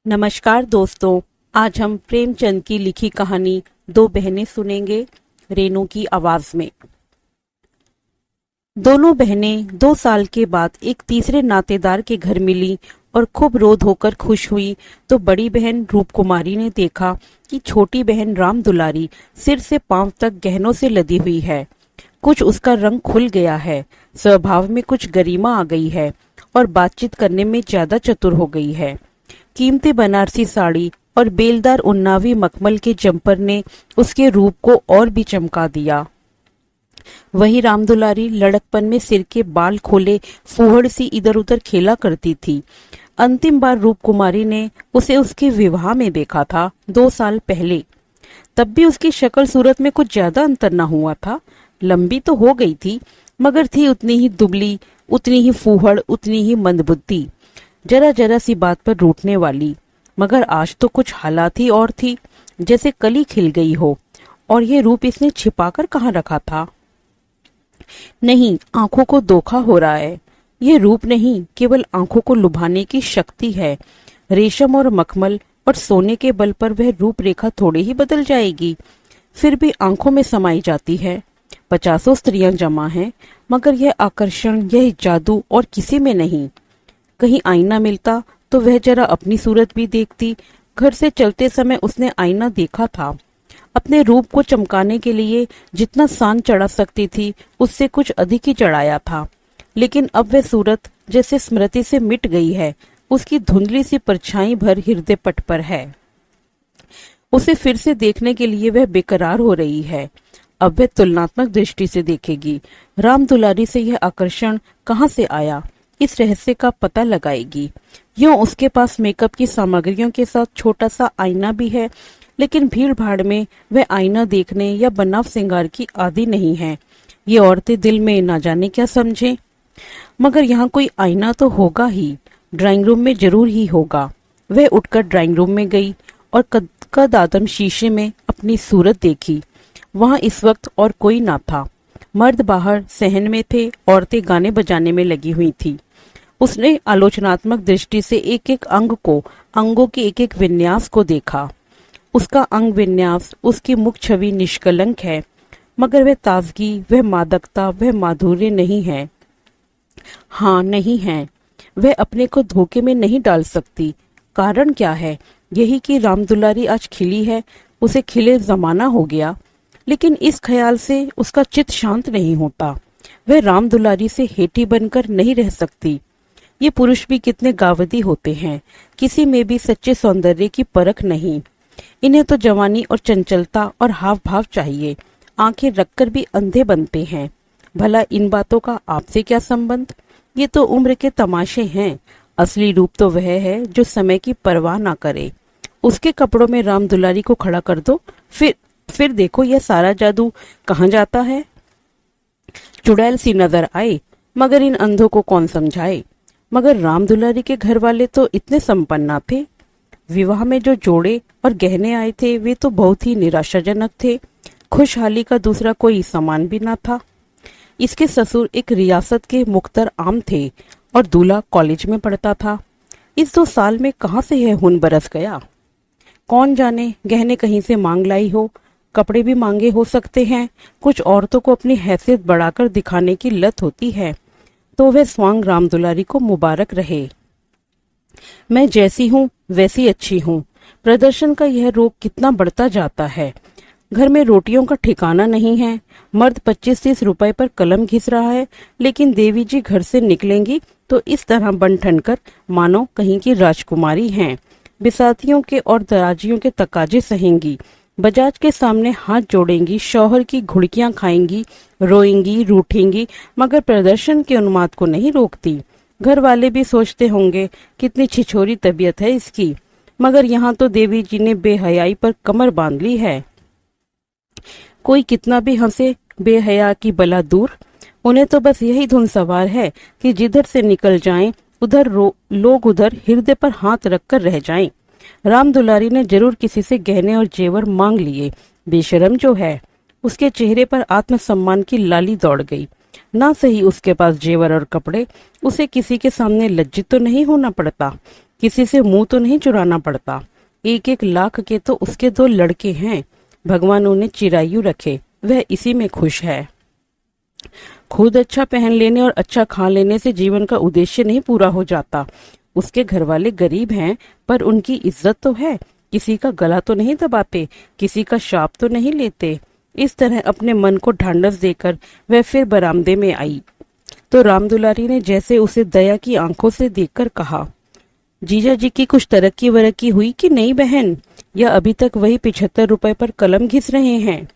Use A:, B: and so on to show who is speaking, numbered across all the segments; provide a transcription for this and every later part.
A: नमस्कार दोस्तों। आज हम प्रेमचंद की लिखी कहानी दो बहनें सुनेंगे रेनू की आवाज में। दोनों बहनें 2 साल के बाद एक तीसरे नातेदार के घर मिली और खूब रो धोकर खुश हुई तो बड़ी बहन रूप कुमारी ने देखा कि छोटी बहन राम दुलारी सिर से पांव तक गहनों से लदी हुई है। कुछ उसका रंग खुल गया है, स्वभाव में कुछ गरिमा आ गई है और बातचीत करने में ज्यादा चतुर हो गई है। कीमती बनारसी साड़ी और बेलदार उन्नावी मखमल के जंपर ने उसके रूप को और भी चमका दिया। वही रामदुलारी लड़कपन में सिर के बाल खोले फूहड़ सी इधर उधर खेला करती थी। अंतिम बार रूप कुमारी ने उसे उसके विवाह में देखा था 2 साल पहले। तब भी उसकी शक्ल सूरत में कुछ ज्यादा अंतर न हुआ था। लंबी तो हो गई थी मगर थी उतनी ही दुबली, उतनी ही फूहड़, उतनी ही मंदबुद्धि, जरा जरा सी बात पर रूठने वाली। मगर आज तो कुछ हालात ही और थी, जैसे कली खिल गई हो। और ये रूप इसने छिपाकर कहाँ रखा था? नहीं, आंखों को धोखा हो रहा है। ये रूप नहीं, केवल आंखों को लुभाने की शक्ति है। रेशम और मखमल और सोने के बल पर वह रूपरेखा थोड़े ही बदल जाएगी, फिर भी आंखों में समाई जाती है। 50 स्त्रियां जमा हैं, मगर यह आकर्षण, यह जादू और किसी में नहीं। कहीं आईना मिलता तो वह जरा अपनी सूरत भी देखती। घर से चलते समय उसने आईना देखा था। अपने रूप को चमकाने के लिए जितना सान चढ़ा सकती थी उससे कुछ अधिक ही चढ़ाया था। लेकिन अब वह सूरत जैसे स्मृति से मिट गई है। उसकी धुंधली सी परछाई भर हृदय पट पर है। उसे फिर से देखने के लिए वह बेकरार हो रही है। अब वह तुलनात्मक दृष्टि से देखेगी। राम दुलारी से यह आकर्षण कहाँ से आया, इस रहस्य का पता लगाएगी। यूं उसके पास मेकअप की सामग्रियों के साथ छोटा सा आईना भी है, लेकिन भीड़ भाड़ में वह आईना देखने या बनाव श्रृंगार की आदी नहीं है। ये औरतें दिल में ना जाने क्या समझें। मगर यहाँ कोई आईना तो होगा ही, ड्राइंग रूम में जरूर ही होगा। वह उठकर ड्राइंग रूम में गई और कद आदम शीशे में अपनी सूरत देखी। वहां इस वक्त और कोई ना था। मर्द बाहर सहन में थे, औरतें गाने बजाने में लगी हुई थी। उसने आलोचनात्मक दृष्टि से एक एक अंगों के एक एक विन्यास को देखा। उसका अंग विन्यास, उसकी मुख छवि निष्कलंक है, मगर वह ताजगी, वह मादकता, वह माधुर्य नहीं है। हाँ, नहीं है। वह अपने को धोखे में नहीं डाल सकती। कारण क्या है? यही कि रामदुलारी आज खिली है, उसे खिले जमाना हो गया। लेकिन इस ख्याल से उसका चित्त शांत नहीं होता। वह रामदुलारी से हेठी बनकर नहीं रह सकती। ये पुरुष भी कितने गावदी होते हैं, किसी में भी सच्चे सौंदर्य की परख नहीं। इन्हें तो जवानी और चंचलता और हाव भाव चाहिए। आंखें रखकर भी अंधे बनते हैं। भला इन बातों का आपसे क्या संबंध? ये तो उम्र के तमाशे हैं। असली रूप तो वह है जो समय की परवाह ना करे। उसके कपड़ों में रामदुलारी को खड़ा कर दो, फिर देखो यह सारा जादू कहाँ जाता है। चुड़ैल सी नजर आए, मगर इन अंधों को कौन समझाए। मगर रामदुलारी के घर वाले तो इतने संपन्न थे। विवाह में जो जोड़े और गहने आए थे वे तो बहुत ही निराशाजनक थे। खुशहाली का दूसरा कोई सामान भी ना था। इसके ससुर एक रियासत के मुख्तर आम थे और दूल्हा कॉलेज में पढ़ता था। इस 2 साल में कहाँ से यह हुन बरस गया? कौन जाने, गहने कहीं से मांग लाई हो, कपड़े भी मांगे हो सकते हैं। कुछ औरतों को अपनी हैसियत बढ़ाकर दिखाने की लत होती है, तो वह स्वांग रामदुलारी को मुबारक रहे। मैं जैसी हूँ वैसी अच्छी हूँ। प्रदर्शन का यह रोग कितना बढ़ता जाता है। घर में रोटियों का ठिकाना नहीं है। मर्द 25-30 रुपए पर कलम घिस रहा है, लेकिन देवी जी घर से निकलेंगी तो इस तरह बन ठन कर मानो कहीं की राजकुमारी हैं। बिसातियों के और दराजियों के तकाजे सहेंगी। बजाज के सामने हाथ जोड़ेंगी, शौहर की घुड़कियां खाएंगी, रोएंगी, रूठेंगी, मगर प्रदर्शन के उन्माद को नहीं रोकती। घर वाले भी सोचते होंगे कितनी छिछोरी तबीयत है इसकी, मगर यहाँ तो देवी जी ने बेहयाई पर कमर बांध ली है। कोई कितना भी हंसे, बेहया की बला दूर। उन्हें तो बस यही धुन सवार है कि जिधर से निकल जाएं, लोग उधर हृदय पर हाथ रखकर रह जाएं। रामदुलारी ने जरूर किसी से गहने और जेवर मांग लिए। बेशरम जो है। उसके चेहरे पर आत्मसम्मान की लाली दौड़ गई। ना सही उसके पास जेवर और कपड़े, उसे किसी के सामने लज्जित तो नहीं होना पड़ता। किसी से मुंह तो नहीं चुराना पड़ता। 1-1 लाख के तो उसके 2 लड़के हैं। भगवान उन्हें चिरायु रखे, वह इसी में खुश है। खुद अच्छा पहन लेने और अच्छा खा लेने से जीवन का उद्देश्य नहीं पूरा हो जाता। उसके घर वाले गरीब हैं, पर उनकी इज्जत तो है। किसी का गला तो नहीं दबाते, किसी का शाप तो नहीं लेते। इस तरह अपने मन को ढांढस देकर वह फिर बरामदे में आई तो रामदुलारी ने जैसे उसे दया की आंखों से देखकर कहा, जीजा जी की कुछ तरक्की वरक्की हुई कि नहीं बहन, या अभी तक वही 75 रुपए पर कलम घिस रहे हैं?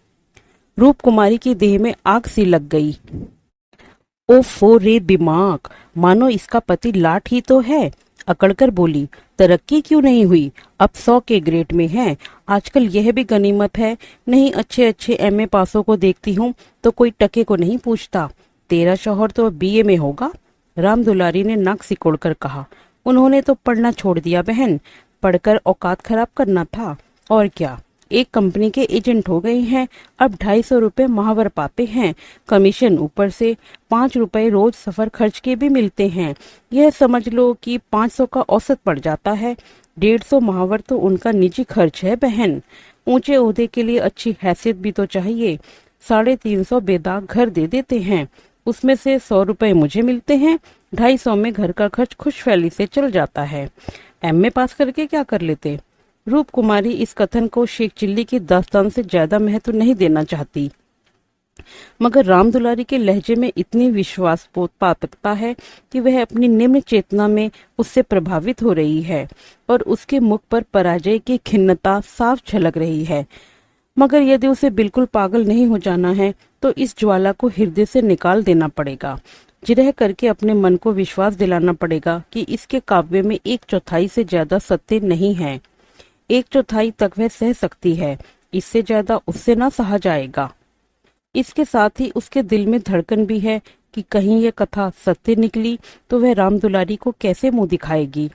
A: रूप कुमारी की देह में आग सी लग गई। ओफो रे दिमाग, मानो इसका पति लाट ही तो है। अकड़कर बोली, तरक्की क्यों नहीं हुई? अब 100 के ग्रेड में है। आजकल यह भी गनीमत है, नहीं अच्छे अच्छे एमए पासों को देखती हूँ तो कोई टके को नहीं पूछता। तेरा शौहर तो बीए में होगा। रामदुलारी ने नाक सिकोड़कर कहा, उन्होंने तो पढ़ना छोड़ दिया बहन, पढ़कर औकात खराब करना था और क्या। एक कंपनी के एजेंट हो गए हैं, अब 250 रुपए माहवर पाते हैं। कमीशन ऊपर से 5 रुपए रोज सफर खर्च के भी मिलते हैं। यह समझ लो कि 500 का औसत पड़ जाता है। 150 माहवर तो उनका निजी खर्च है बहन। ऊंचे ओहदे के लिए अच्छी हैसियत भी तो चाहिए। 350 बेदाग घर दे देते हैं, उसमें से 100 रुपए मुझे मिलते हैं। 250 में घर का खर्च खुशफैली से चल जाता है। एमए पास करके क्या कर लेते? रूप कुमारी इस कथन को शेख चिल्ली की दास्तान से ज्यादा महत्व नहीं देना चाहती, मगर रामदुलारी के लहजे में इतनी विश्वासपातकता है कि वह अपनी निम्न चेतना में उससे प्रभावित हो रही है और उसके मुख पर पराजय की खिन्नता साफ झलक रही है। मगर यदि उसे बिल्कुल पागल नहीं हो जाना है तो इस ज्वाला को हृदय से निकाल देना पड़ेगा। जिरह करके अपने मन को विश्वास दिलाना पड़ेगा कि इसके काव्य में 1/4 से ज्यादा सत्य नहीं है। 1/4 तक वह सह सकती है, इससे ज्यादा उससे ना सहा जाएगा। इसके साथ ही उसके दिल में धड़कन भी है कि कहीं यह कथा सत्य निकली तो वह रामदुलारी को कैसे मुंह दिखाएगी।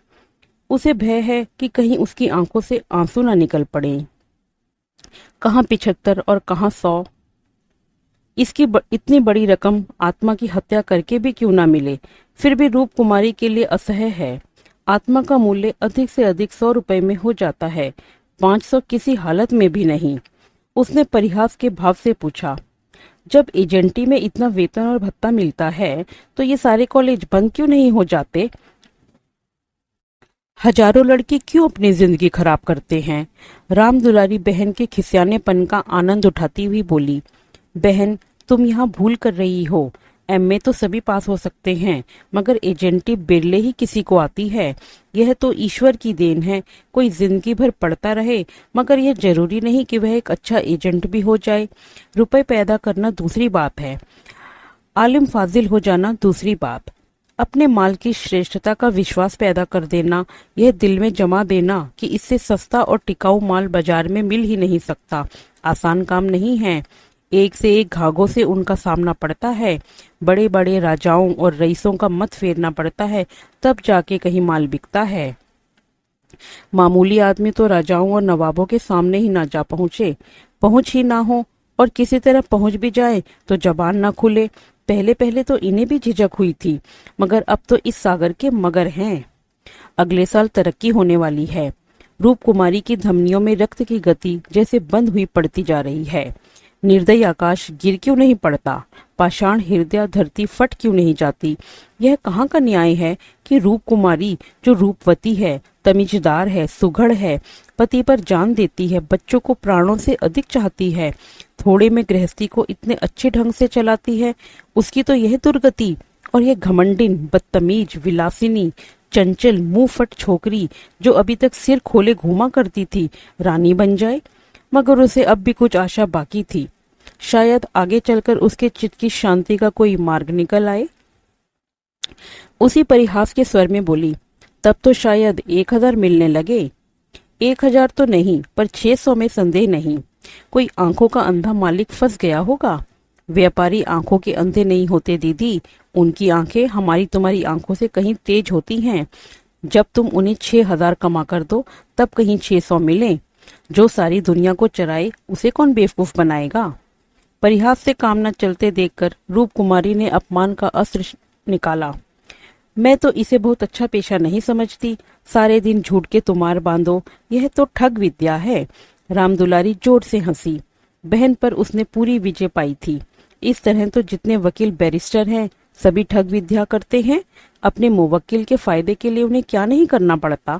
A: उसे भय है कि कहीं उसकी आंखों से आंसू ना निकल पड़े। कहाँ 75 और कहाँ 100। इसकी इतनी बड़ी रकम आत्मा की हत्या करके भी क्यों ना मिले, फिर भी रूप कुमारी के लिए असह्य है। आत्मा का मूल्य अधिक से अधिक 100 रुपए में हो जाता है, 500 किसी हालत में भी नहीं। उसने परिहास के भाव से पूछा, जब एजेंटी में इतना वेतन और भत्ता मिलता है तो ये सारे कॉलेज बंद क्यों नहीं हो जाते? हजारों लड़के क्यों अपनी जिंदगी खराब करते हैं? रामदुलारी बहन के खिसियानेपन का आनंद उठाती हुई बोली, बहन तुम यहाँ भूल कर रही हो। एमए तो सभी पास हो सकते हैं, मगर एजेंटी बिरले ही किसी को आती है। यह तो ईश्वर की देन है। कोई जिंदगी भर पढ़ता रहे, मगर यह जरूरी नहीं कि वह एक अच्छा एजेंट भी हो जाए। रुपए पैदा करना दूसरी बात है, आलिम फाजिल हो जाना दूसरी बात। अपने माल की श्रेष्ठता का विश्वास पैदा कर देना, यह दिल में जमा देना कि इससे सस्ता और टिकाऊ माल बाजार में मिल ही नहीं सकता, आसान काम नहीं है। एक से एक घाघों से उनका सामना पड़ता है। बड़े बड़े राजाओं और रईसों का मत फेरना पड़ता है, तब जाके कहीं माल बिकता है। मामूली आदमी तो राजाओं और नवाबों के सामने ही ना जा पहुंच ही ना हो, और किसी तरह पहुंच भी जाए तो जबान ना खुले। पहले पहले तो इन्हें भी झिझक हुई थी, मगर अब तो इस सागर के मगर हैं। अगले साल तरक्की होने वाली है। रूप कुमारी की धमनियों में रक्त की गति जैसे बंद हुई पड़ती जा रही है। निर्दयी आकाश गिर क्यों नहीं पड़ता? पाषाण हृदय धरती फट क्यों नहीं जाती? यह कहाँ का न्याय है कि रूप कुमारी जो रूपवती है, तमीजदार है, सुघड़ है, पति पर जान देती है, बच्चों को प्राणों से अधिक चाहती है, थोड़े में गृहस्थी को इतने अच्छे ढंग से चलाती है, उसकी तो यह दुर्गति। और यह घमंडिन, बदतमीज, विलासिनी, चंचल, मुंह फट छोकरी जो अभी तक सिर खोले घूमा करती थी, रानी बन जाए। मगर उसे अब भी कुछ आशा बाकी थी। शायद आगे चलकर उसके चित्त की शांति का कोई मार्ग निकल आए। उसी परिहास के स्वर में बोली, तब तो शायद 1000 मिलने लगे। 1000 तो नहीं, पर 600 में संदेह नहीं। कोई आंखों का अंधा मालिक फंस गया होगा। व्यापारी आंखों के अंधे नहीं होते दीदी, उनकी आंखें हमारी तुम्हारी आंखों से कहीं तेज होती हैं। जब तुम उन्हें 6000 कमा कर दो, तब कहीं 600 मिले। जो सारी दुनिया को चराए उसे कौन बेवकूफ बनाएगा? परिहास से काम न चलते देखकर रूप कुमारी ने अपमान का अस्त्र निकाला। मैं तो इसे बहुत अच्छा पेशा नहीं समझती। सारे दिन झूठ के तुमार बांधो, यह तो ठग विद्या है। रामदुलारी जोर से हंसी। बहन पर उसने पूरी विजय पाई थी। इस तरह तो जितने वकील बैरिस्टर हैं सभी ठग विद्या करते हैं। अपने मुवक्किल के फायदे के लिए उन्हें क्या नहीं करना पड़ता।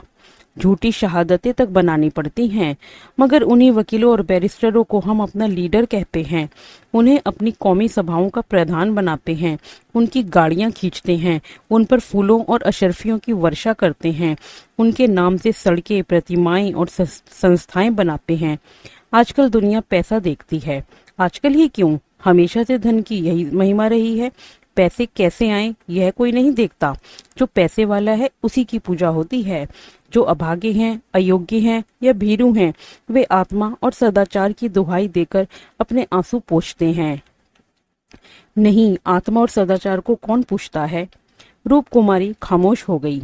A: झूठी शहादतें तक बनानी पड़ती हैं। मगर उन्हीं वकीलों और बैरिस्टरों को हम अपना लीडर कहते हैं। उन्हें अपनी कौमी सभाओं का प्रधान बनाते हैं, उनकी गाड़ियां खींचते हैं, उन पर फूलों और अशर्फियों की वर्षा करते हैं, उनके नाम से सड़कें, प्रतिमाएं और संस्थाएं बनाते हैं। आजकल दुनिया पैसा देखती है। आजकल ही क्यों, हमेशा से धन की यही महिमा रही है। पैसे कैसे आए यह कोई नहीं देखता। जो पैसे वाला है उसी की पूजा होती है। जो अभागे हैं, अयोग्य हैं या भीरू हैं, वे आत्मा और सदाचार की दुहाई देकर अपने आंसू पोंछते हैं। नहीं, आत्मा और सदाचार को कौन पूछता है। रूप कुमारी खामोश हो गई।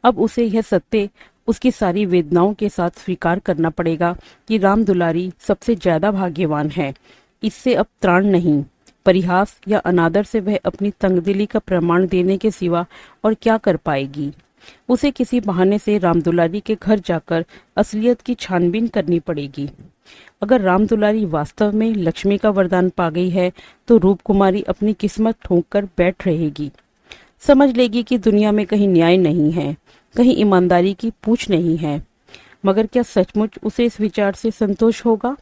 A: अब उसे यह सत्य उसकी सारी वेदनाओं के साथ स्वीकार करना पड़ेगा कि राम दुलारी सबसे ज्यादा भाग्यवान है। इससे अब त्राण नहीं। परिहास या अनादर से वह अपनी तंगदिली का प्रमाण देने के सिवा और क्या कर पाएगी। उसे किसी बहाने से रामदुलारी के घर जाकर असलियत की छानबीन करनी पड़ेगी। अगर रामदुलारी वास्तव में लक्ष्मी का वरदान पा गई है तो रूप कुमारी अपनी किस्मत ठोंक कर बैठ रहेगी। समझ लेगी कि दुनिया में कहीं न्याय नहीं है, कहीं ईमानदारी की पूछ नहीं है। मगर क्या सचमुच उसे इस विचार से संतोष होगा?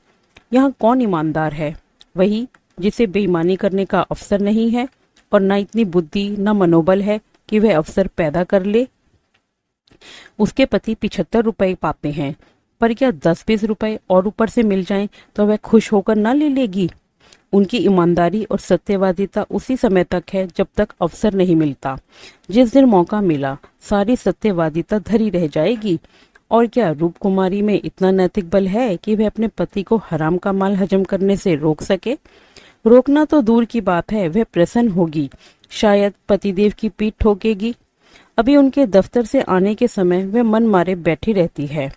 A: यहाँ कौन ईमानदार है? वही जिसे बेईमानी करने का अवसर नहीं है और न इतनी बुद्धि न मनोबल है कि वह अवसर पैदा कर ले। उसके पति 75 रुपए पाते हैं, पर क्या 10-20 रुपए और ऊपर से मिल जाएं तो वह खुश होकर न ले लेगी। उनकी ईमानदारी और सत्यवादिता उसी समय तक है जब तक अवसर नहीं मिलता। जिस दिन मौका मिला सारी सत्यवादिता धरी रह जाएगी। और क्या रूप कुमारी में इतना नैतिक बल है कि वह अपने पति को हराम का माल हजम करने से रोक सके? रोकना तो दूर की बात है, वह प्रसन्न होगी, शायद पतिदेव की पीठ ठोकेगी। अभी उनके दफ्तर से आने के समय वह मन मारे बैठी रहती है।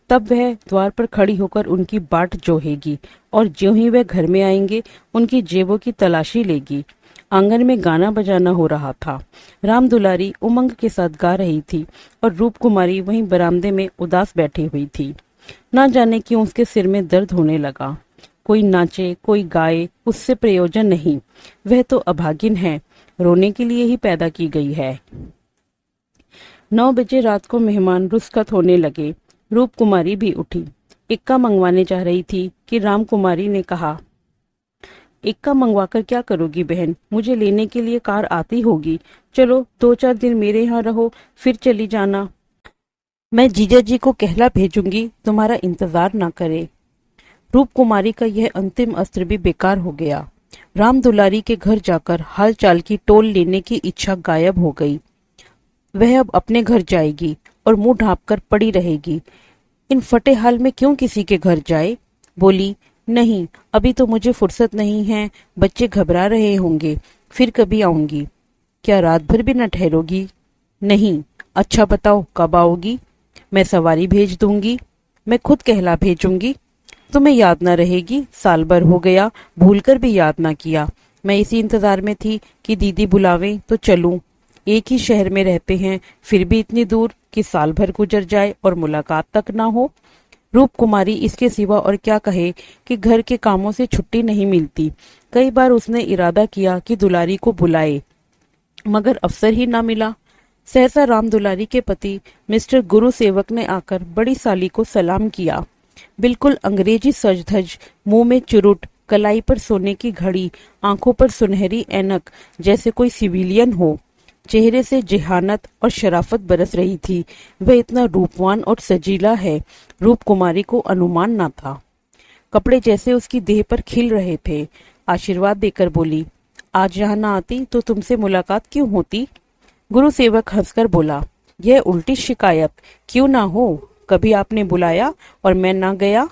A: तब वह द्वार पर खड़ी होकर उनकी बाट जोहेगी और ज्यों ही वह घर में आएंगे उनकी जेबों की तलाशी लेगी। आंगन में गाना बजाना हो रहा था। राम दुलारी उमंग के साथ गा रही थी और रूप कुमारी वहीं बरामदे में उदास बैठी हुई थी। ना जाने क्यों उसके सिर में दर्द होने लगा। कोई नाचे कोई गाए उससे प्रयोजन नहीं। वह तो अभागिन है, रोने के लिए ही पैदा की गई है। 9 बजे रात को मेहमान रुस्खत होने लगे। रूप कुमारी भी उठी, इक्का मंगवाने जा रही थी कि राम कुमारी ने कहा, इक्का मंगवाकर क्या करोगी बहन? मुझे लेने के लिए कार आती होगी। चलो 2-4 दिन मेरे यहाँ रहो, फिर चली जाना। मैं जीजा जी को कहला भेजूंगी, तुम्हारा इंतजार ना करे। रूप कुमारी का यह अंतिम अस्त्र भी बेकार हो गया। राम दुलारी के घर जाकर हाल चाल की टोल लेने की इच्छा गायब हो गई। वह अब अपने घर जाएगी और मुंह ढांपकर पड़ी रहेगी। इन फटे हाल में क्यों किसी के घर जाए? बोली, नहीं अभी तो मुझे फुर्सत नहीं है, बच्चे घबरा रहे होंगे, फिर कभी आऊंगी। क्या रात भर भी न ठहरोगी? नहीं। अच्छा बताओ कब आओगी? मैं सवारी भेज दूंगी, मैं खुद कहला भेजूंगी। तुम्हें याद न रहेगी, साल भर हो गया, भूलकर भी याद ना किया। मैं इसी इंतजार में थी कि दीदी बुलावे तो चलूं। एक ही शहर में रहते हैं, फिर भी इतनी दूर कि साल भर गुजर जाए और मुलाकात तक ना हो। रूप कुमारी इसके सिवा और क्या कहे कि घर के कामों से छुट्टी नहीं मिलती। कई बार उसने इरादा किया कि दुलारी को बुलाए, मगर अवसर ही ना मिला। सहसा राम दुलारी के पति मिस्टर गुरु सेवक ने आकर बड़ी साली को सलाम किया। बिल्कुल अंग्रेजी सज धज, मुंह में चुरुट, कलाई पर सोने की घड़ी, आंखों पर सुनहरी ऐनक, जैसे कोई सिविलियन हो। चेहरे से जेहानत और शराफत बरस रही थी। वह इतना रूपवान और सजीला है, रूप कुमारी को अनुमान न था। कपड़े जैसे उसकी देह पर खिल रहे थे। आशीर्वाद देकर बोली, आज यहाँ न आती तो तुमसे मुलाकात क्यों होती? गुरु सेवक हंसकर बोला, यह उल्टी शिकायत क्यों ना हो? कभी आपने बुलाया और मैं ना गया?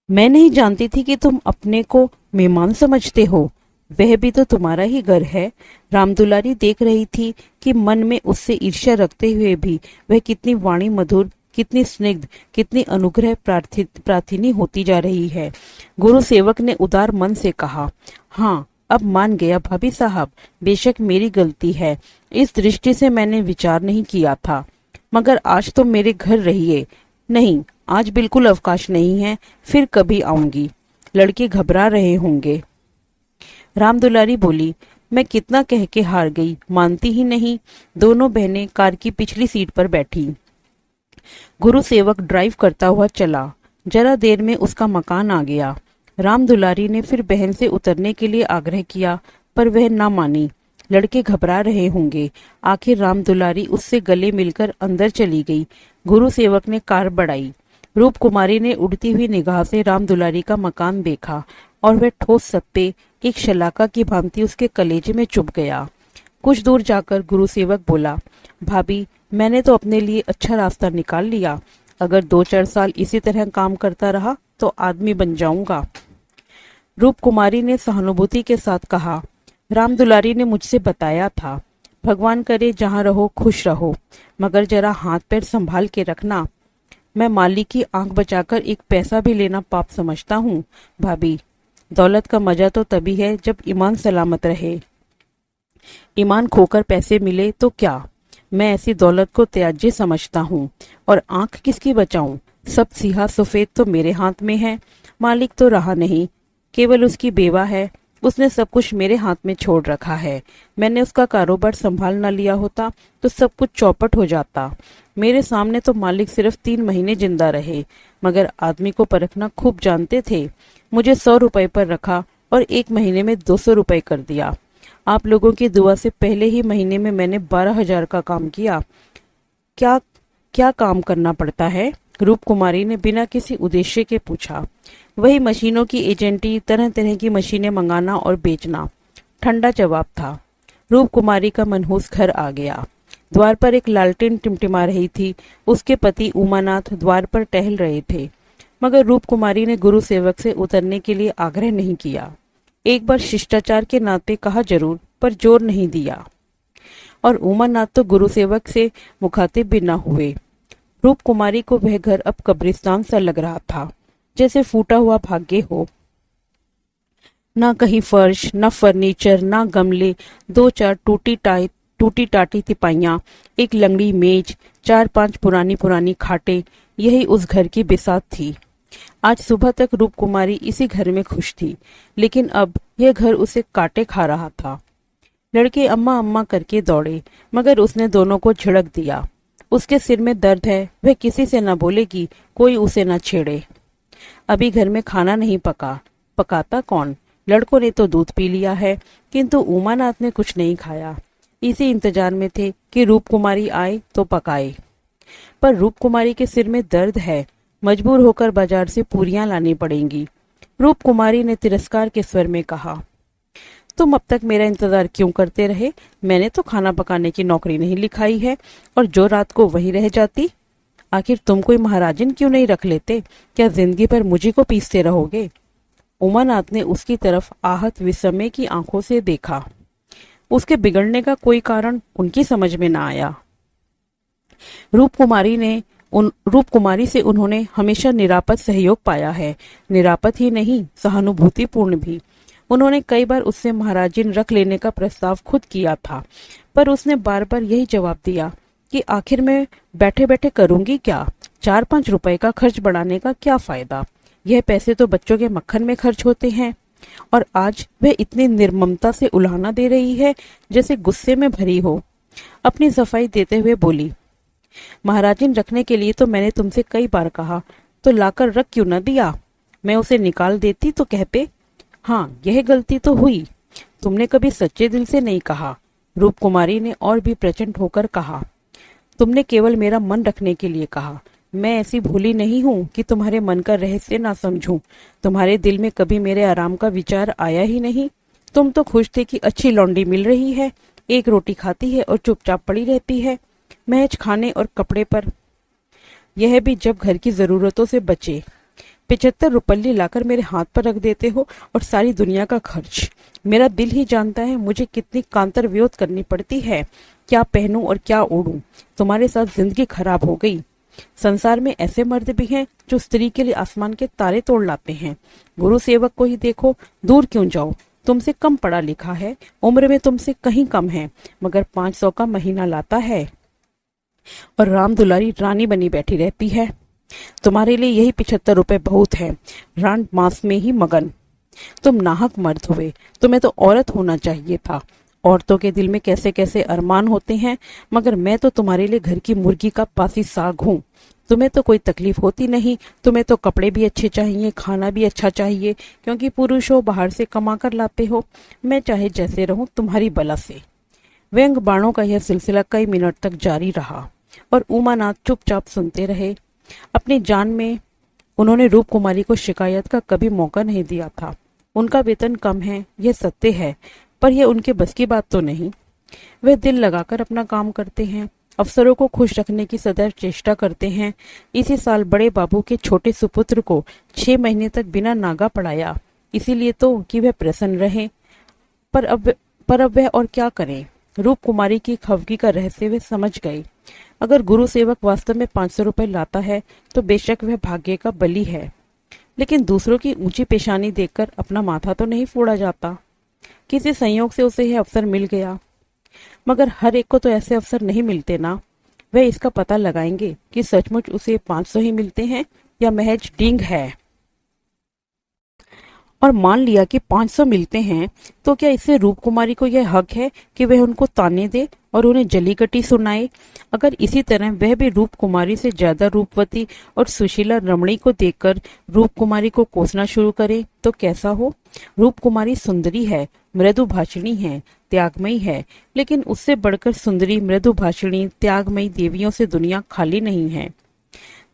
A: मैं नहीं जानती थी कि तुम अपने को मेहमान समझते हो। वह भी तो तुम्हारा ही घर है। रामदुलारी देख रही थी कि मन में उससे ईर्ष्या रखते हुए भी वह कितनी वाणी मधुर, कितनी स्निग्ध, कितनी अनुग्रह प्रार्थिनी होती जा रही है। गुरु सेवक ने उदार मन से कहा, हाँ अब मान गया भाभी साहब, बेशक मेरी गलती है, इस दृष्टि से मैंने विचार नहीं किया था, मगर आज तो मेरे घर रहिए। नहीं, आज बिल्कुल अवकाश नहीं है, फिर कभी आऊंगी। लड़के घबरा रहे होंगे। रामदुलारी बोली, मैं कितना कह के हार गई, मानती ही नहीं। दोनों बहनें कार की पिछली सीट पर बैठी। गुरु सेवक ड्राइव करता हुआ चला। जरा देर में उसका मकान आ गया। रामदुलारी ने फिर बहन से उतरने के लिए आग्रह किया, पर वह ना मानी। लड़के घबरा रहे होंगे। आखिर रामदुलारी उससे गले मिलकर अंदर चली गई। गुरु सेवक ने कार बढ़ाई। रूप कुमारी ने उड़ती हुई निगाह से रामदुलारी का मकान देखा और वह ठोस सत्ते एक शलाका की भांति उसके कलेजे में चुभ गया। कुछ दूर जाकर गुरु सेवक बोला, भाभी, मैंने तो अपने लिए अच्छा रास्ता निकाल लिया। अगर 2-4 साल इसी तरह काम करता रहा तो आदमी बन जाऊंगा। रूप कुमारी ने सहानुभूति के साथ कहा, रामदुलारी ने मुझसे बताया था, भगवान करे जहाँ रहो खुश रहो, मगर जरा हाथ पैर संभाल के रखना। मैं मालिक की आंख बचाकर एक पैसा भी लेना पाप समझता हूँ भाभी। दौलत का मजा तो तभी है जब ईमान सलामत रहे। ईमान खोकर पैसे मिले तो क्या, मैं ऐसी दौलत को त्याज्य समझता हूँ। और आंख किसकी बचाऊं, सब सिहा सफेद तो मेरे हाथ में है। मालिक तो रहा नहीं, केवल उसकी बेवा है। उसने सब कुछ मेरे हाथ में छोड़ रखा है। मैंने उसका कारोबार संभाल न लिया होता तो सब कुछ चौपट हो जाता। मेरे सामने तो मालिक सिर्फ 3 महीने जिंदा रहे, मगर आदमी को परखना खूब जानते थे। मुझे 100 रुपए पर रखा और 1 महीने में 200 रुपए कर दिया। आप लोगों की दुआ से पहले ही महीने में मैंने 12,000 का काम किया। क्या क्या काम करना पड़ता है? रूप कुमारी ने बिना किसी उद्देश्य के पूछा। वही मशीनों की एजेंटी, तरह तरह की मशीनें मंगाना और बेचना, ठंडा जवाब था। रूप कुमारी का मनहूस घर आ गया। द्वार पर एक लालटेन टिमटिमा रही थी। उसके पति उमानाथ द्वार पर टहल रहे थे, मगर रूप कुमारी ने गुरु सेवक से उतरने के लिए आग्रह नहीं किया। एक बार शिष्टाचार के नाते कहा जरूर, पर जोर नहीं दिया। और उमानाथ तो गुरु सेवक से मुखातिब भी न हुए। रूप कुमारी को वह घर अब कब्रिस्तान सा लग रहा था, जैसे फूटा हुआ भाग्य हो। ना कहीं फर्श, ना फर्नीचर, ना गमले, 2-4 टूटी टाटी तिपाइयां, एक लंगड़ी मेज, 4-5 पुरानी पुरानी खाटें, यही उस घर की बिसात थी। आज सुबह तक रूप कुमारी इसी घर में खुश थी, लेकिन अब यह घर उसे काटे खा रहा था। लड़के अम्मा अम्मा करके दौड़े, मगर उसने दोनों को झिड़क दिया। उसके सिर में दर्द है, वह किसी से न बोलेगी, कोई उसे न छेड़े। अभी घर में खाना नहीं पका, पकाता कौन? लड़कों ने तो दूध पी लिया है, किंतु उमानाथ ने कुछ नहीं खाया। इसी इंतजार में थे कि रूप कुमारी आए तो पकाए। पर रूप कुमारी के सिर में दर्द है, मजबूर होकर बाजार से पूरियां लानी पड़ेंगी। रूप कुमारी ने तिरस्कार के स्वर में कहा, तुम अब तक मेरा इंतजार क्यों करते रहे? मैंने तो खाना पकाने की नौकरी नहीं लिखाई है, और जो रात को वहीं रह जाती। आखिर तुम कोई महाराजन क्यों नहीं रख लेते? क्या जिंदगी भर मुझी को पीसते रहोगे? उमानाथ ने उसकी तरफ आहत विस्मय की आंखों से देखा। उसके बिगड़ने का कोई कारण उनकी समझ में न आया। रूप कुमारी से उन्होंने हमेशा निरापद सहयोग पाया है। निरापद ही नहीं, सहानुभूतिपूर्ण भी। उन्होंने कई बार उससे महाराजिन रख लेने का प्रस्ताव खुद किया था, पर उसने बार बार यही जवाब दिया कि आखिर मैं बैठे बैठे करूंगी क्या? 4-5 रुपए का खर्च बढ़ाने का क्या फायदा? यह पैसे तो बच्चों के मक्खन में खर्च होते हैं। और आज वह इतनी निर्ममता से उलाहना दे रही है जैसे गुस्से में भरी हो। अपनी सफाई देते हुए बोली, महाराजिन रखने के लिए तो मैंने तुमसे कई बार कहा, तो लाकर रख क्यों न दिया? मैं उसे निकाल देती तो कहते। हाँ, यह गलती तो हुई। तुमने कभी सच्चे दिल से नहीं कहा। रूप कुमारी ने और भी प्रचंड होकर कहा, तुमने केवल मेरा मन रखने के लिए कहा। मैं ऐसी भूली नहीं हूँ कि तुम्हारे मन का रहस्य ना समझूं। तुम्हारे दिल में कभी मेरे आराम का विचार आया ही नहीं। तुम तो खुश थे कि अच्छी लौंडी मिल रही है, एक रोटी खाती है और चुपचाप पड़ी रहती है, महज खाने और कपड़े पर, यह भी जब घर की जरूरतों से बचे। 75 रुपल्ली लाकर मेरे हाथ पर रख देते हो, और सारी दुनिया का खर्च। मेरा दिल ही जानता है मुझे कितनी कांतर विरोध करनी पड़ती है, क्या पहनूं और क्या ओढ़ूं। तुम्हारे साथ जिंदगी खराब हो गई। संसार में ऐसे मर्द भी हैं जो स्त्री के लिए आसमान के तारे तोड़ लाते हैं। गुरु सेवक को ही देखो, दूर क्यों जाओ, तुमसे कम पढ़ा लिखा है, उम्र में तुमसे कहीं कम है, मगर 500 का महीना लाता है और राम दुलारी रानी बनी बैठी रहती है। तुम्हारे लिए यही 75 रुपए बहुत है। रान मांस में ही मगन। तुम नाहक मर्द हुए, तुम्हें तो औरत होना चाहिए था। औरतों के दिल में कैसे कैसे अरमान होते हैं, मगर मैं तो तुम्हारे लिए घर की मुर्गी का बासी साग हूँ। तुम्हें तो कोई तकलीफ होती नहीं, तुम्हें तो कपड़े भी अच्छे चाहिए, खाना भी अच्छा चाहिए, क्योंकि पुरुष हो, बाहर से कमा कर लाते हो। मैं चाहे जैसे रहूं तुम्हारी बला से। व्यंग बाणों का यह सिलसिला कई मिनट तक जारी रहा और उमानाथ चुपचाप सुनते रहे। अपनी जान में उन्होंने रूप कुमारी को शिकायत का कभी मौका नहीं दिया था। उनका वेतन कम है, यह सत्य है, पर यह उनके बस की बात तो नहीं। वे दिल लगाकर अपना काम करते हैं, अफसरों को खुश रखने की सदैव चेष्टा करते हैं। इसी साल बड़े बाबू के छोटे सुपुत्र को 6 महीने तक बिना नागा पढ़ाया, इसीलिए तो कि वह प्रसन्न रहे। पर अब वह और क्या करें। रूप कुमारी की खफगी का रहस्य वे समझ गए। अगर गुरु सेवक वास्तव में 500 रुपए लाता है तो बेशक वह भाग्य का बली है, लेकिन दूसरों की ऊंची पेशानी देखकर अपना माथा तो नहीं फोड़ा जाता। किसी संयोग से उसे यह अवसर मिल गया, मगर हर एक को तो ऐसे अवसर नहीं मिलते ना। वे इसका पता लगाएंगे कि सचमुच उसे 500 ही मिलते हैं या महज डींग है। और मान लिया कि 500 मिलते हैं, तो क्या इससे रूप कुमारी को यह हक है कि वह उनको ताने दे और उन्हें जलीकटी सुनाए? अगर इसी तरह वह भी रूप कुमारी से ज्यादा रूपवती और सुशीला रमणी को देखकर रूप कुमारी को कोसना शुरू करे तो कैसा हो? रूप कुमारी सुंदरी है, मृदु भाषिणी है, त्यागमयी है, लेकिन उससे बढ़कर सुंदरी, मृदु भाषिणी, त्यागमयी देवियों से दुनिया खाली नहीं है।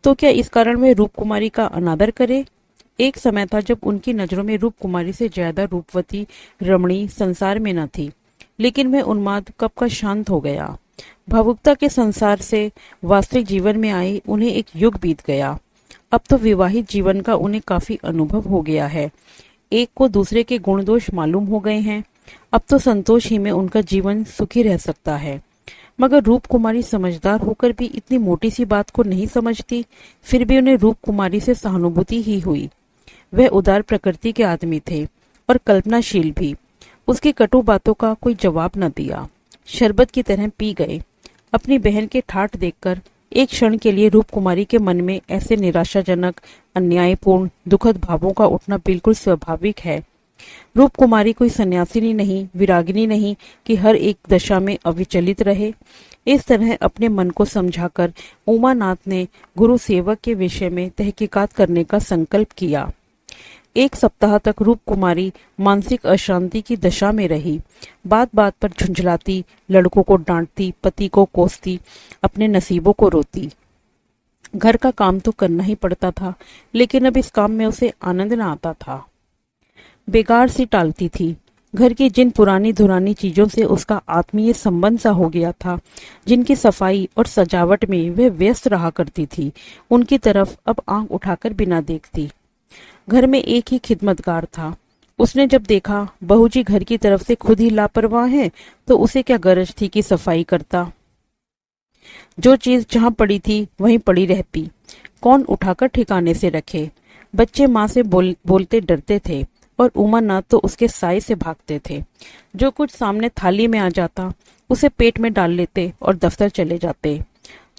A: तो क्या इस कारण वे रूप कुमारी का अनादर करे? एक समय था जब उनकी नजरों में रूप कुमारी से ज्यादा रूपवती रमणी संसार में न थी, लेकिन वह उन्माद कब का शांत हो गया। भावुकता के संसार से वास्तविक जीवन में आए उन्हें एक युग बीत गया। अब तो विवाहित जीवन का उन्हें काफी अनुभव हो गया है। एक को दूसरे के गुण दोष मालूम हो गए हैं। अब तो संतोष ही में उनका जीवन सुखी रह सकता है। मगर रूप कुमारी समझदार होकर भी इतनी मोटी सी बात को नहीं समझती। फिर भी उन्हें रूप कुमारी से सहानुभूति ही हुई। वह उदार प्रकृति के आदमी थे और कल्पनाशील भी। उसकी कटु बातों का कोई जवाब न दिया, शरबत की तरह पी गए। अपनी बहन के ठाठ देखकर एक क्षण के लिए रूप कुमारी के मन में ऐसे निराशाजनक, अन्यायपूर्ण, दुखद भावों का उठना बिल्कुल स्वाभाविक है। रूप कुमारी कोई सन्यासिनी नहीं, विरागिनी नहीं कि हर एक दशा में अविचलित रहे। इस तरह अपने मन को समझाकर उमानाथ ने गुरु सेवक के विषय में तहकीकात करने का संकल्प किया। 1 सप्ताह तक रूप कुमारी मानसिक अशांति की दशा में रही। बात बात पर झुंझलाती, लड़कों को डांटती, पति को कोसती, अपने नसीबों को रोती। घर का काम तो करना ही पड़ता था, लेकिन अब इस काम में उसे आनंद न आता था। बेकार सी टालती थी। घर की जिन पुरानी धुरानी चीजों से उसका आत्मीय संबंध सा हो गया था, जिनकी सफाई और सजावट में वह व्यस्त रहा करती थी, उनकी तरफ अब आंख उठाकर बिना देखती। घर में एक ही खिदमतगार था। उसने जब देखा बहू जी घर की तरफ से खुद ही लापरवाह है, तो उसे क्या गरज थी कि सफाई करता। जो चीज जहां पड़ी थी वहीं पड़ी रहती, कौन उठाकर ठिकाने से रखे। बच्चे माँ से बोलते डरते थे और उमानाथ तो उसके साए से भागते थे। जो कुछ सामने थाली में आ जाता उसे पेट में डाल लेते और दफ्तर चले जाते।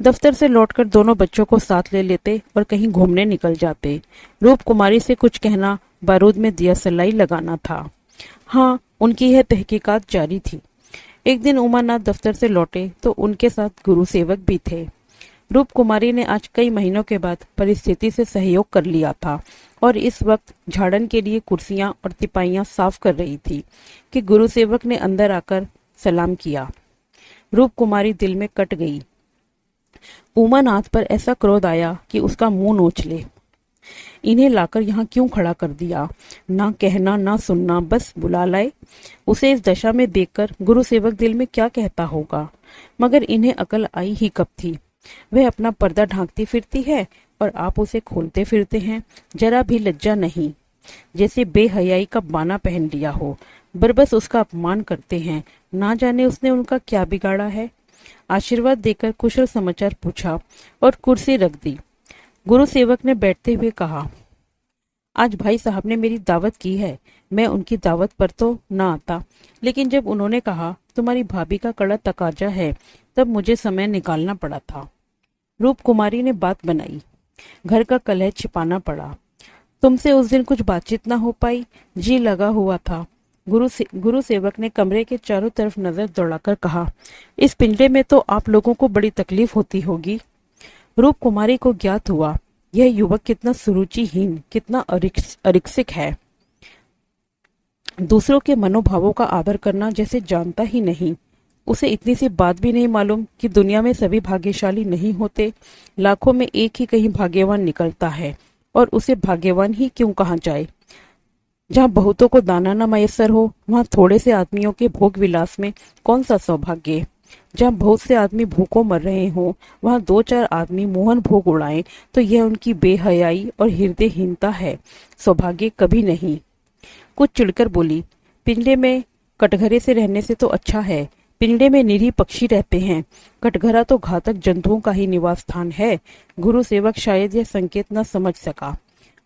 A: दफ्तर से लौटकर दोनों बच्चों को साथ ले लेते और कहीं घूमने निकल जाते। रूप कुमारी से कुछ कहना बारूद में दिया सलाई लगाना था। हाँ, उनकी यह तहकीकात जारी थी। एक दिन उमानाथ दफ्तर से लौटे तो उनके साथ गुरु सेवक भी थे। रूप कुमारी ने आज कई महीनों के बाद परिस्थिति से सहयोग कर लिया था और इस वक्त झाड़न के लिए कुर्सियां और तिपाइयां साफ कर रही थी कि गुरु सेवक ने अंदर आकर सलाम किया। रूप कुमारी दिल में कट गई। उमानाथ पर ऐसा क्रोध आया कि उसका मुंह नोच ले। इन्हें लाकर यहाँ क्यों खड़ा कर दिया? ना कहना ना सुनना, बस बुला लाए। उसे इस दशा में देखकर गुरु सेवक दिल में क्या कहता होगा, मगर इन्हें अकल आई ही कब थी। वह अपना पर्दा ढांकती फिरती है और आप उसे खोलते फिरते हैं। जरा भी लज्जा नहीं, जैसे बेहयाई का बाना पहन लिया हो। बरबस उसका अपमान करते हैं। ना जाने उसने उनका क्या बिगाड़ा है। आशीर्वाद देकर कुशल समाचार पूछा और कुर्सी रख दी। गुरु सेवक ने बैठते हुए कहा, आज भाई साहब ने मेरी दावत की है, मैं उनकी दावत पर तो ना आता, लेकिन जब उन्होंने कहा तुम्हारी भाभी का कड़ा तकाजा है, तब मुझे समय निकालना पड़ा था। रूप कुमारी ने बात बनाई। घर का कलह छिपाना पड़ा। तुमसे उस दिन कुछ बातचीत ना हो पाई, जी लगा हुआ था। गुरु सेवक ने कमरे के चारों तरफ नजर दौड़ाकर कहा, इस पिंजरे में तो आप लोगों को बड़ी तकलीफ होती होगी। रूप कुमारी को ज्ञात हुआ यह युवक कितना सुरुचिहीन, कितना अरिक्सिक है। दूसरों के मनोभावों का आदर करना जैसे जानता ही नहीं। उसे इतनी सी बात भी नहीं मालूम कि दुनिया में सभी भाग्यशाली नहीं होते, लाखों में एक ही कहीं भाग्यवान निकलता है, और उसे भाग्यवान ही क्यों कहा जाए। जहाँ बहुतों को दाना न मयसर हो, वहाँ थोड़े से आदमियों के भोग विलास में कौन सा सौभाग्य। जहाँ बहुत से आदमी भूखों मर रहे हों, वहाँ दो चार आदमी मोहन भोग उड़ाएं तो यह उनकी बेहयाई और हृदयहीनता है, सौभाग्य कभी नहीं। कुछ चिढ़कर बोली, पिंजरे में कटघरे से रहने से तो अच्छा है। पिंजरे में निरीह पक्षी रहते हैं, कटघरा तो घातक जंतुओं का ही निवास स्थान है। गुरु सेवक शायद यह संकेत न समझ सका।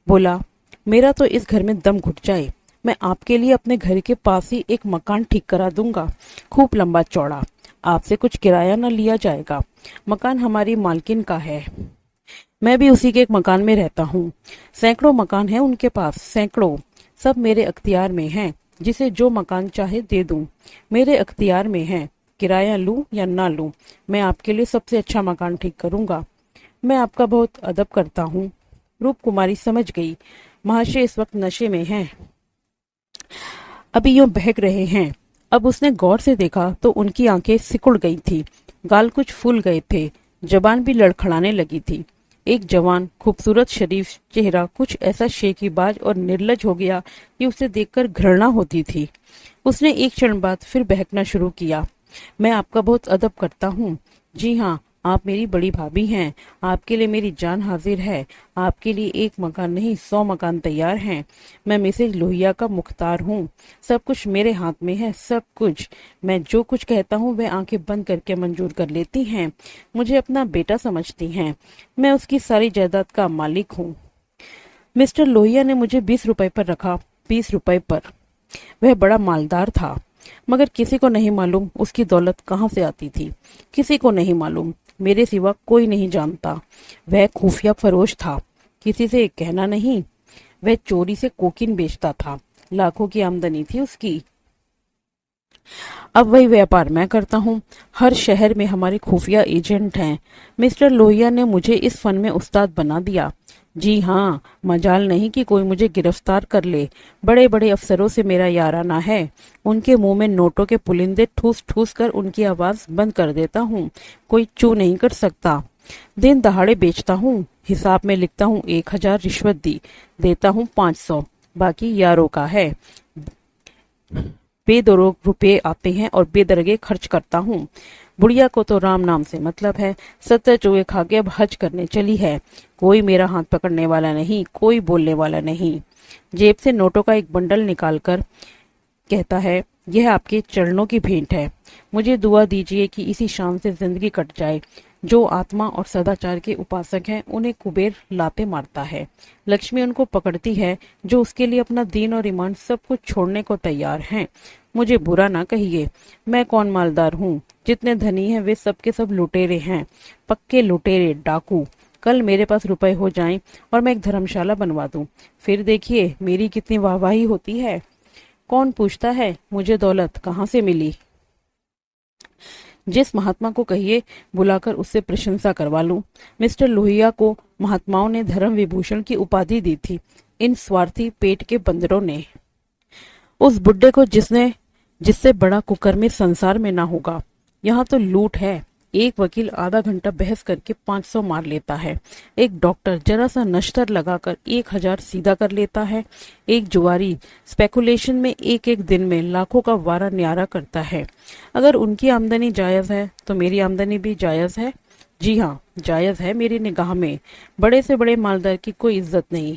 A: बोला, मेरा तो इस घर में दम घुट जाए। मैं आपके लिए अपने घर के पास ही एक मकान ठीक करा दूंगा, खूब लंबा चौड़ा। आपसे कुछ किराया न लिया जाएगा। मकान हमारी मालकिन का है। मैं भी उसी के एक मकान में रहता हूँ। सैकड़ों मकान है उनके पास, सैकड़ों। सब मेरे अख्तियार में हैं। जिसे जो मकान चाहे दे दूं, मेरे अख्तियार में है। किराया लूं या ना लूं, मैं आपके लिए सबसे अच्छा मकान ठीक करूंगा। मैं आपका बहुत अदब करता हूँ। रूप कुमारी समझ गई, महाशय इस वक्त नशे में हैं, अभी यूं बहक रहे हैं। अब उसने गौर से देखा तो उनकी आंखें सिकुड़ गई थी, गाल कुछ फूल गए थे, जबान भी लड़खड़ाने लगी थी। एक जवान खूबसूरत शरीफ चेहरा कुछ ऐसा शेखीबाज और निर्लज हो गया कि उसे देखकर घृणा होती थी। उसने एक क्षण बाद फिर बहकना शुरू किया। मैं आपका बहुत अदब करता हूँ। जी हाँ, आप मेरी बड़ी भाभी हैं। आपके लिए मेरी जान हाजिर है। आपके लिए एक मकान नहीं 100 मकान तैयार हैं। मैं मिसेज लोहिया का मुख्तार हूँ। सब कुछ मेरे हाथ में है, सब कुछ। मैं जो कुछ कहता हूँ वह आंखें बंद करके मंजूर कर लेती हैं। मुझे अपना बेटा समझती हैं। मैं उसकी सारी जायदाद का मालिक हूँ। मिस्टर लोहिया ने मुझे 20 रुपए पर रखा, 20 रुपए पर। वह बड़ा मालदार था, मगर किसी को नहीं मालूम उसकी दौलत कहाँ से आती थी। किसी को नहीं मालूम, मेरे सिवा कोई नहीं जानता। वह खुफिया फरोश था, किसी से कहना नहीं। वह चोरी से कोकीन बेचता था, लाखों की आमदनी थी उसकी। अब वही व्यापार मैं करता हूँ। हर शहर में हमारे खुफिया एजेंट हैं। मिस्टर लोहिया ने मुझे इस फन में उस्ताद बना दिया। जी हाँ, मजाल नहीं कि कोई मुझे गिरफ्तार कर ले। बड़े बड़े अफसरों से मेरा याराना है। उनके मुंह में नोटों के पुलिंदे ठूस ठूस कर उनकी आवाज बंद कर देता हूँ। कोई चू नहीं कर सकता। दिन दहाड़े बेचता हूँ, हिसाब में लिखता हूँ 1000 रिश्वत दी, देता हूँ 500, बाकी यारों का है। बेदरोग रुपये आते हैं और बेदरगे खर्च करता हूँ। बुढ़िया को तो राम नाम से मतलब है। 70 चूहे खा के अब हज करने चली है। कोई मेरा हाथ पकड़ने वाला नहीं, कोई बोलने वाला नहीं। जेब से नोटों का एक बंडल निकालकर कहता है, यह आपके चरणों की भेंट है। मुझे दुआ दीजिए कि इसी शान से जिंदगी कट जाए। जो आत्मा और सदाचार के उपासक हैं, उन्हें कुबेर लाते मारता है। लक्ष्मी उनको पकड़ती है जो उसके लिए अपना दीन और ईमान सब कुछ छोड़ने को तैयार हैं। मुझे बुरा ना कहिए, मैं कौन मालदार हूँ। जितने धनी हैं वे सब के सब लुटेरे हैं, पक्के लुटेरे, डाकू। कल मेरे पास रुपए हो जाएं और मैं एक धर्मशाला बनवा दूं, फिर देखिए मेरी कितनी वाहवाही होती है। कौन पूछता है मुझे दौलत कहाँ से मिली। जिस महात्मा को कहिए बुलाकर उससे प्रशंसा करवा लूं। मिस्टर लोहिया को महात्माओं ने धर्म विभूषण की उपाधि दी थी, इन स्वार्थी पेट के बंदरों ने। उस बुड्ढे को जिससे बड़ा कुकर्मी संसार में ना होगा। यहाँ तो लूट है। एक वकील आधा घंटा बहस करके 500 मार लेता है। एक डॉक्टर जरा सा नश्तर लगाकर 1000 सीधा कर लेता है। एक जुआरी स्पेकुलेशन में एक एक दिन में लाखों का वारा न्यारा करता है। अगर उनकी आमदनी जायज है तो मेरी आमदनी भी जायज है। जी हाँ, जायज है मेरी निगाह में। बड़े से बड़े मालदार की कोई इज्जत नहीं।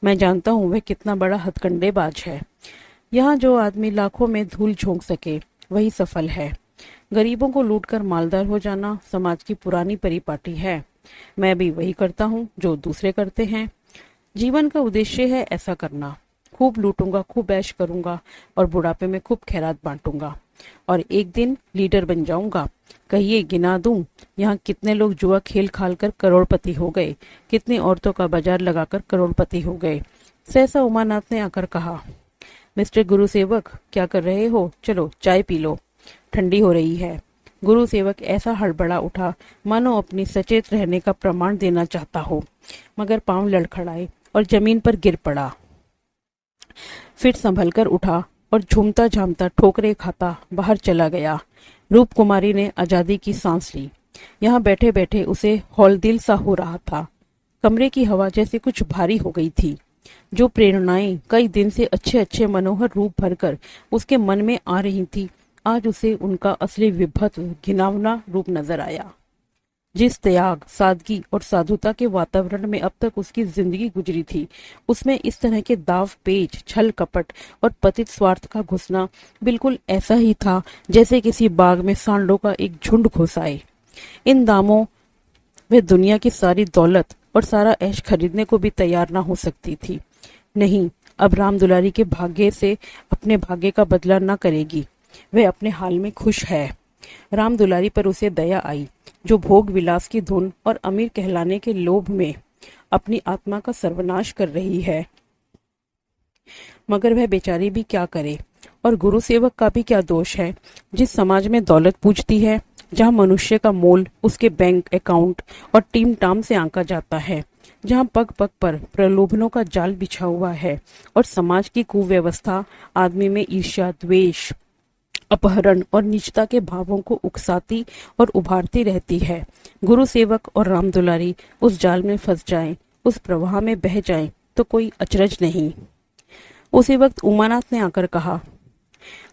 A: मैं जानता हूँ वह कितना बड़ा हथकंडेबाज है। यहाँ जो आदमी लाखों में धूल झोंक सके वही सफल है। गरीबों को लूटकर मालदार हो जाना समाज की पुरानी परिपाटी है। मैं भी वही करता हूँ जो दूसरे करते हैं। जीवन का उद्देश्य है ऐसा करना, खूब लूटूंगा, खूब ऐश करूंगा और बुढ़ापे में खूब खैरात बांटूंगा और एक दिन लीडर बन जाऊंगा। कहिए गिना दूं यहाँ कितने लोग जुआ खेल खाल कर करोड़पति हो गए, कितनी औरतों का बाजार लगाकर करोड़पति हो गए। सहसा उमानाथ ने आकर कहा, मिस्टर गुरु सेवक क्या कर रहे हो, चलो चाय पी लो, ठंडी हो रही है। गुरु सेवक ऐसा हड़बड़ा उठा मानो अपनी सचेत रहने का प्रमाण देना चाहता हो, मगर पांव लड़खड़ाए और जमीन पर गिर पड़ा। फिर संभल कर उठा और झूमता झामता ठोकरे खाता बाहर चला गया। रूप कुमारी ने आजादी की सांस ली। यहाँ बैठे बैठे उसे हौलदिल सा हो रहा था। कमरे की हवा जैसे कुछ भारी हो गई थी। जो प्रेरणाएं कई दिन से अच्छे अच्छे मनोहर रूप भरकर उसके मन में आ रही थी, आज उसे उनका असली विभत्स घिनौना रूप नजर आया। जिस त्याग, सादगी और साधुता के वातावरण में अब तक उसकी जिंदगी गुजरी थी, उसमें इस तरह के दाव पेच, छल कपट और पतित स्वार्थ का घुसना बिल्कुल ऐसा ही था जैसे किसी बाग में सांडों का एक झुंड घुस आए। इन दामों वे दुनिया की सारी दौलत और सारा ऐश खरीदने को भी तैयार ना हो सकती थी। नहीं, अब राम दुलारी के भाग्य से अपने भाग्य का बदला न करेगी। वह अपने हाल में खुश है। राम दुलारी पर उसे दया आई, जो भोग विलास की धुन और अमीर कहलाने के लोभ में अपनी आत्मा का सर्वनाश कर रही है। मगर वह बेचारी भी क्या करे, और गुरु सेवक का भी क्या दोष है। जिस समाज में दौलत पूजती है, जहाँ मनुष्य का मोल उसके बैंक अकाउंट और टीम टाम से आंका जाता है, जहाँ पग पग पर प्रलोभनों का जाल बिछा हुआ है और समाज की कुव्यवस्था आदमी में ईर्ष्या, द्वेष, अपहरण और नीचता के भावों को उकसाती और उभारती रहती है, गुरु सेवक और राम दुलारी उस जाल में फंस जाएं, उस प्रवाह में बह जाएं, तो कोई अचरज नहीं। उसी वक्त उमानाथ ने आकर कहा,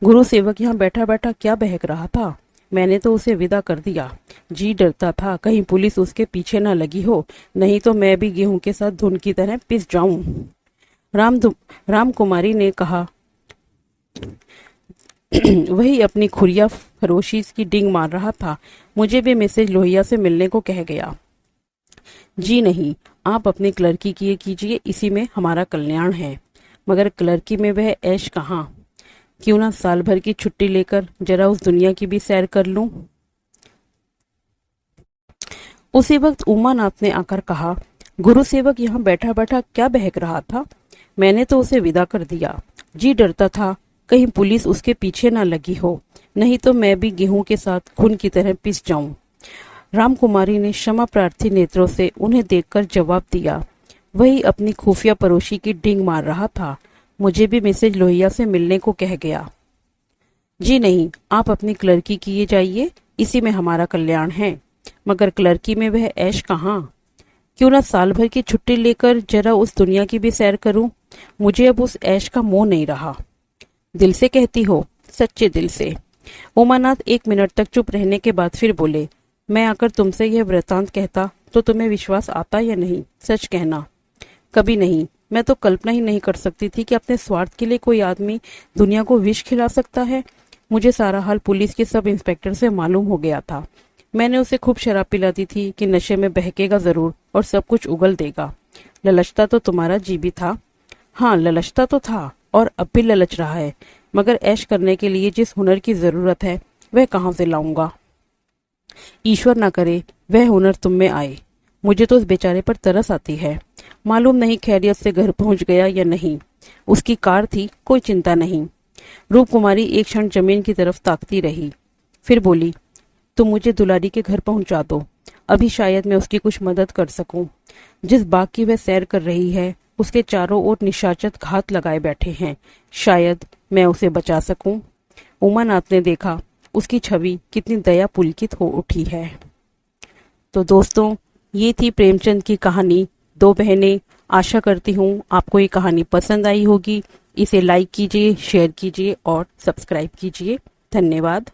A: गुरु सेवक यहाँ बैठा बैठा क्या बहक रहा था। मैंने तो उसे विदा कर दिया। जी डरता था कहीं पुलिस उसके पीछे न लगी हो, नहीं तो मैं भी गेहूं के साथ धुन की तरह पिस जाऊं। राम कुमारी ने कहा, वही अपनी खुरिया फरोशी की डिंग मार रहा था। मुझे भी मिसेज लोहिया से मिलने को कह गया। जी नहीं, आप अपनी क्लर्की किए कीजिए, इसी में हमारा कल्याण है। मगर क्लर्की में वह ऐश कहाँ। क्यों ना साल भर की छुट्टी लेकर जरा उस दुनिया की भी सैर कर लूं। उसी वक्त उमानाथ ने आकर कहा, गुरु सेवक यहाँ बैठा बैठा क्या बहक रहा था। मैंने तो उसे विदा कर दिया। जी डरता था कहीं पुलिस उसके पीछे ना लगी हो, नहीं तो मैं भी गेहूं के साथ खून की तरह पिस जाऊं। रामकुमारी ने क्षमा प्रार्थी नेत्रों से उन्हें देखकर जवाब दिया, वही अपनी खुफिया पड़ोसी की डिंग मार रहा था। मुझे भी मिसेज लोहिया से मिलने को कह गया। जी नहीं, आप अपनी क्लर्की किए जाइए, इसी में हमारा कल्याण है। मगर क्लर्की में वह ऐश कहाँ। क्यों ना साल भर की छुट्टी लेकर जरा उस दुनिया की भी सैर करूं। मुझे अब उस ऐश का मोह नहीं रहा। दिल से कहती हो, सच्चे दिल से। उमानाथ 1 मिनट तक चुप रहने के बाद फिर बोले, मैं आकर तुमसे यह वृतांत कहता तो तुम्हें विश्वास आता या नहीं, सच कहना। कभी नहीं। मैं तो कल्पना ही नहीं कर सकती थी कि अपने स्वार्थ के लिए कोई आदमी दुनिया को विष खिला सकता है। मुझे सारा हाल पुलिस के सब इंस्पेक्टर से मालूम हो गया था। मैंने उसे खूब शराब पिलाती थी कि नशे में बहकेगा जरूर और सब कुछ उगल देगा। ललचता तो तुम्हारा जी भी था। हाँ, ललचता तो था और अब भी ललच रहा है, मगर ऐश करने के लिए जिस हुनर की जरूरत है वह कहाँ से लाऊंगा। ईश्वर ना करे वह हुनर तुम में आए। मुझे तो उस बेचारे पर तरस आती है। मालूम नहीं खैरियत से घर पहुंच गया या नहीं। उसकी कार थी, कोई चिंता नहीं। रूप कुमारी एक क्षण जमीन की तरफ ताकती रही, फिर बोली, तुम मुझे दुलारी के घर पहुंचा दो, अभी शायद मैं उसकी कुछ मदद कर सकूं। जिस बाग की वह सैर कर रही है उसके चारों ओर निशाचर घात लगाए बैठे हैं, शायद मैं उसे बचा सकूं। उमानाथ ने देखा उसकी छवि कितनी दया पुलकित हो उठी है। तो दोस्तों, ये थी प्रेमचंद की कहानी दो बहनें। आशा करती हूँ आपको ये कहानी पसंद आई होगी। इसे लाइक कीजिए, शेयर कीजिए और सब्सक्राइब कीजिए। धन्यवाद।